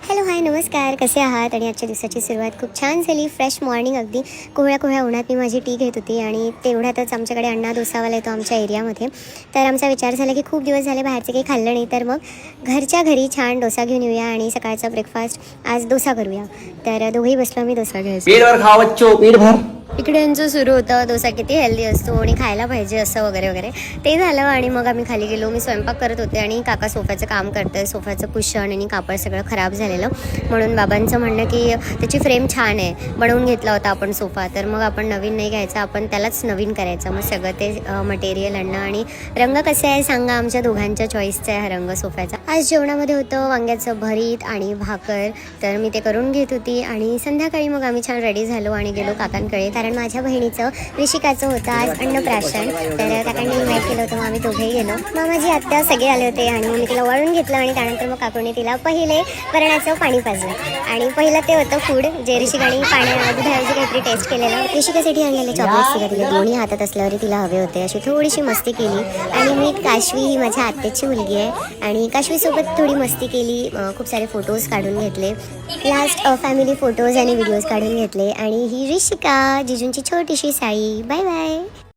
Hello hi नमस्कार, कसे आहात? आणि आजच्या दिवसाची सुरुवात खूप छान झाली. फ्रेश मॉर्निंग, अगदी कोवळ्या उन्हात मी माझी टी घेत होती आणि तेवढ्यातच आमच्याकडे अण्णा डोसावाला येतो आमच्या एरियामध्ये. तर आमचा विचार झाला की खूप दिवस झाले बाहेरचे काही खाल्लं नाही, तर मग घरच्या घरी छान डोसा घेऊन येऊया आणि सकाळचा ब्रेकफास्ट आज डोसा करूया. तर दोघेही बसलो आम्ही डोसा घ्यायचो. इकडे यांचं सुरू होतं डोसा किती हेल्दी असतो आणि खायला पाहिजे असं वगैरे वगैरे. ते झालं आणि मग आम्ही खाली गेलो. मी स्वयंपाक करत होते आणि काका सोफ्याचं काम करतोय. सोफ्याचं कुशन आणि कापड सगळं खराब झालेलं, म्हणून बाबांचं म्हणणं की त्याची फ्रेम छान आहे, बनवून घेतला होता आपण सोफा, तर मग आपण नवीन नाही घ्यायचा, आपण त्यालाच नवीन करायचं. मग सगळं ते मटेरियल आणणं आणि रंग कसे आहे सांगा, आमच्या दोघांच्या चॉईसचा आहे हा रंग सोफ्याचा. आज जेवणामध्ये होतं वांग्याचं भरीत आणि भाकर, तर मी ते करून घेत होती. आणि संध्याकाळी मग आम्ही छान रेडी झालो आणि गेलो काकांकडे, कारण माझ्या बहिणीचं ऋषिकाचं होतं आज अन्नप्राशन, तर काकांनी इन्व्हाइट केलं होतं. मग आम्ही दोघेही गेलो. मग माझी आत्या सगळे आले होते आणि मी तिला वळून घेतलं आणि त्यानंतर मग काकूने तिला पहिले वरणाचं पाणी पाजलं. आणि पहिलं ते होतं फूड, जे ऋषिकाने दुधाऐवजी काहीतरी टेस्ट केलेलं. ऋषिकासाठी आणलेले चॉकलेट्स तिला दिले, दोन्ही हातात असल्यावर तिला हवे होते. अशी थोडीशी मस्ती केली. आणि मी काशवी ही माझ्या आत्याची मुलगी आहे आणि काशवीसोबत थोडी मस्ती केली. खूप सारे फोटोज काढून घेतले, लास्ट फॅमिली फोटोज आणि व्हिडिओज काढून घेतले. आणि ही ऋषिका, जिजूंची छोटीशी साडी. Bye bye.